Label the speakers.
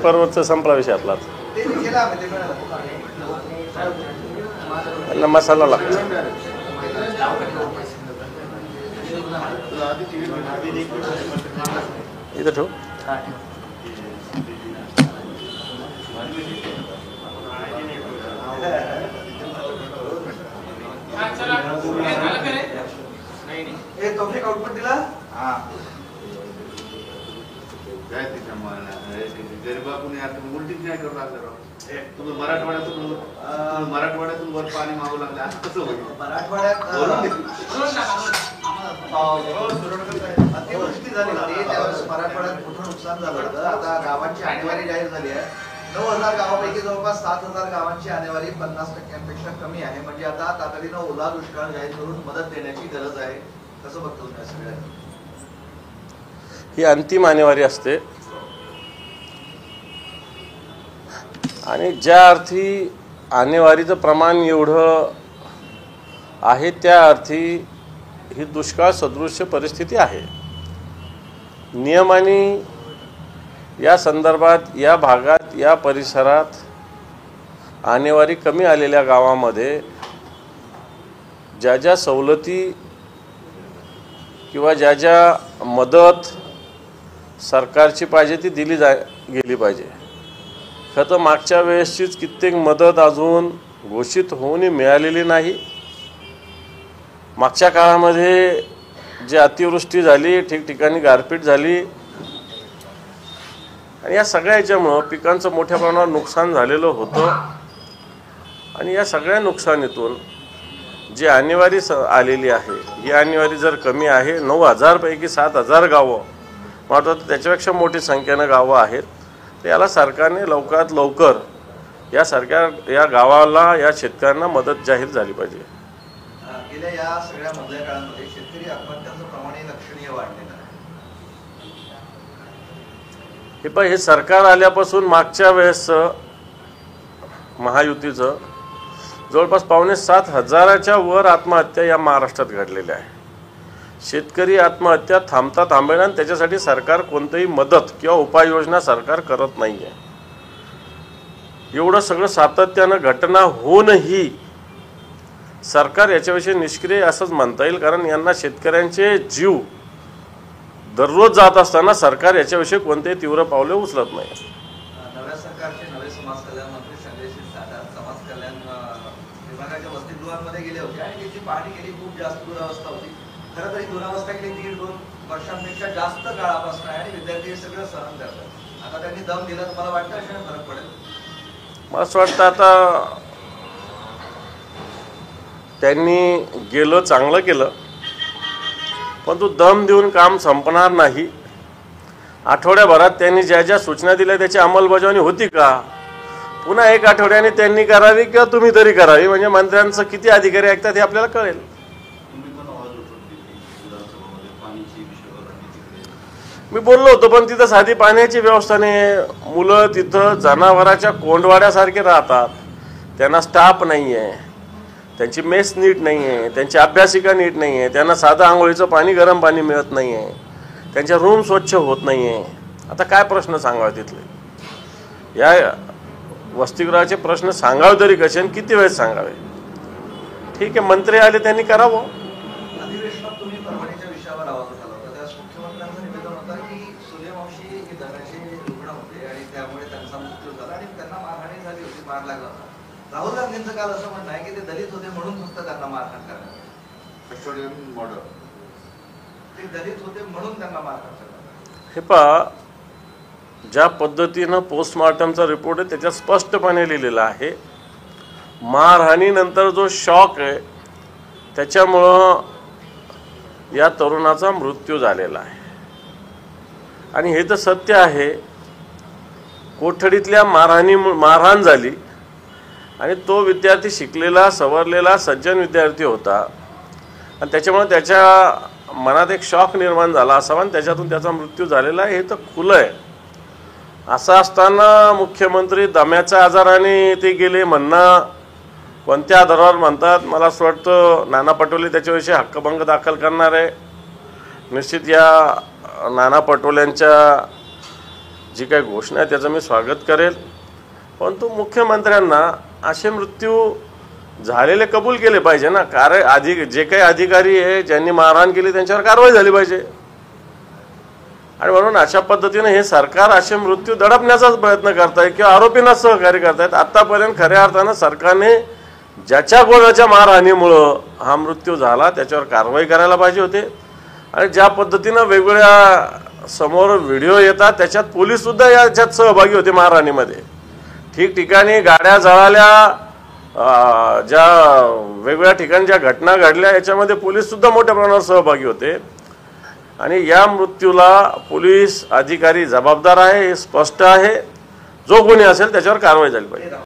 Speaker 1: पेपरवरचा संपला विषय आपलाच. त्यांना मसाला लागतो. इथं ठेव.
Speaker 2: तोफिक आउटपुट दिला.
Speaker 3: गरीबातून उलटीच नाही करू लागलं. तुम्ही मराठवाड्यातून वर पाणी मागू लागले. असं कसं होईल?
Speaker 2: मराठवाड्यात अतिवृष्टी झाली होती त्यावेळेस मराठवाड्यात मोठं नुकसान झालं होतं. आता गावांची आणेवारी जाहीर झाली आहे. 9,000 गावापैकी जवळपास 7,000 गावांची आणेवारी 50% कमी आहे. म्हणजे आता तातडीनं ओला दुष्काळ जाहीर करून मदत देण्याची गरज आहे. कसं बघतो तुम्ही सगळ्या?
Speaker 1: ही अंतिम आणेवारी असते आणि ज्या अर्थी आणेवारीचं प्रमाण एवढं आहे त्या अर्थी ही दुष्काळ सदृश्य परिस्थिती आहे. नियमाने या संदर्भात या भागात या परिसरात आणेवारी कमी आलेल्या गावामध्ये ज्या ज्या सवलती किंवा ज्या ज्या मदत सरकारची पाहिजे ती दिली गेली पाहिजे. खरं तर मागच्या वेळेसचीच कित्येक मदत अजून घोषित होऊनही मिळालेली नाही. मागच्या काळामध्ये जी अतिवृष्टी झाली, ठिकठिकाणी गारपीट झाली आणि या सगळ्या याच्यामुळं पिकांचं मोठ्या प्रमाणावर नुकसान झालेलं होतं. आणि या सगळ्या नुकसानीतून जी आणेवारी आलेली आहे ही आणेवारी जर कमी आहे, 9,000 पैकी 7,000 गावं वाटतं त्याच्यापेक्षा मोठी संख्येनं गावं आहेत. तर याला सरकारने लवकरात लवकर या गावाला या शेतकऱ्यांना मदत जाहीर झाली पाहिजे.
Speaker 2: गेल्या या सगळ्या मधल्या काळामध्ये शेतकरी आत्महत्यांचं प्रमाण लक्षणीय वाढलेलं आहे.
Speaker 1: हे सरकार आल्यापासून मागच्या वेळेस महायुतीचं जवळपास 5,700च्या वर आत्महत्या या महाराष्ट्रात घडलेल्या आहे. शेतकरी आत्महत्या थांबता थांबेना आणि त्याच्यासाठी सरकार कोणतीही मदत किंवा उपाययोजना सरकार करत नाही आहे. एवढं सगळं सातत्यानं घटना होऊनही सरकार याच्याविषयी निष्क्रिय असंच म्हणता येईल. कारण यांना शेतकऱ्यांचे जीव दररोज जात असताना सरकार याच्याविषयी कोणतेही तीव्र पावले उचलत नाही.
Speaker 2: नव्या सरकारचे नवे समाज कल्याण मंत्री संजय शिरसाट समाज कल्याण विभागाच्या वसतिगृहांमध्ये गेले होते आणि त्याची पाहणी केली. खूप जास्त दुरावस्था होती. खरं तरी दुरावस्था केली 1.5-2 वर्षांपेक्षा जास्त काळापासून आहे आणि विद्यार्थी सगळं सहन करतात. आता त्यांनी दम दिला तर मला वाटतं अशाने फरक पडेल.
Speaker 1: मला असं वाटतं आता त्यांनी गेलं चांगलं केलं, पण तो दम देऊन काम संपणार नाही. आठवड्याभरात त्यांनी ज्या ज्या सूचना दिल्या त्याची अंमलबजावणी होती का? पुन्हा 1 आठवड्याने त्यांनी करावी किंवा तुम्ही तरी करावी. म्हणजे मंत्र्यांचं किती अधिकारी ऐकतात हे आपल्याला कळेल. मी बोललो होतो, पण तिथं साधी पाण्याची व्यवस्था नाही. मुलं तिथं जनावराच्या कोंडवाड्यासारखे राहतात. त्यांना स्टाफ नाही आहे, त्यांची मेस नीट नाही आहे, त्यांची अभ्यासिका नीट नाही आहे, त्यांना साधं आंघोळीचं पाणी गरम पाणी मिळत नाही आहे, त्यांच्या रूम स्वच्छ होत नाही आहे. आता काय प्रश्न सांगावे तिथले? या वसतिगृहाचे प्रश्न सांगावे तरी कसे आणि किती वेळ सांगावे? ठीक आहे, मंत्री आले त्यांनी करावं.
Speaker 2: अधिवेशनात तुम्ही परभणीच्या विषयावर आवाज उठवला होता. त्यावेळेस मुख्यमंत्र्यांचं निवेदन होतं की सूर्यवंशी हे धनाचे रुग्ण होते आणि त्यामुळे त्यांचा मृत्यू झाला आणि त्यांना मारहाणी झाली होती, मार लागला होता. राहुल गांधींचं काल असं म्हणणं आहे की ते दलित होते म्हणून फक्त त्यांना मारहाण करण्यात. ते दलित होते म्हणून त्यांना मारहाण करण्यात.
Speaker 1: हे पहा, ज्या पद्धतीनं पोस्टमॉर्टमचा रिपोर्ट आहे त्याच्यात स्पष्टपणे लिहिलेलं आहे मारहाणीनंतर जो शॉक आहे त्याच्यामुळं या तरुणाचा मृत्यू झालेला आहे. आणि हे तर सत्य आहे. कोठडीतल्या मारहाण झाली आणि तो विद्यार्थी शिकलेला सवरलेला सज्जन विद्यार्थी होता आणि त्याच्यामुळे त्याच्या मनात एक शॉक निर्माण झाला असावा आणि त्याच्यातून त्याचा मृत्यू झालेला आहे. हे तर खुलं आहे. असं असताना मुख्यमंत्री दम्याच्या आजाराने ते गेले म्हणणं कोणत्या आधारावर म्हणतात? मला असं वाटतं नाना पटोले त्याच्याविषयी हक्कभंग दाखल करणार आहे. निश्चित या नाना पटोलेंच्या जी काही घोषणा आहे त्याचं मी स्वागत करेल, परंतु मुख्यमंत्र्यांना असे मृत्यू झालेले कबूल केले पाहिजे ना. जे काही अधिकारी आहे ज्यांनी मारहाण केली त्यांच्यावर कारवाई झाली पाहिजे. आणि म्हणून अशा पद्धतीने हे सरकार असे मृत्यू दडपण्याचाच प्रयत्न करताय किंवा आरोपींना सहकार्य करतायत. आतापर्यंत खऱ्या अर्थानं सरकारने ज्याच्या कोणाच्या मारहाणीमुळं हा मृत्यू झाला त्याच्यावर कारवाई करायला पाहिजे होते. आणि ज्या पद्धतीनं वेगवेगळ्या समोर व्हिडिओ येतात त्याच्यात पोलीस सुद्धा याच्यात सहभागी होते मारहाणीमध्ये. ठिकठिकाणी गाड्या जळाल्या, ज्या वेगवेगळ्या ठिकाणी ज्या घटना घडल्या याच्यामध्ये पोलीस सुद्धा मोठ्या प्रमाणावर सहभागी होते. आणि या मृत्यूला पोलीस अधिकारी जबाबदार आहे हे स्पष्ट आहे. जो कोणी असेल त्याच्यावर कारवाई झाली पाहिजे.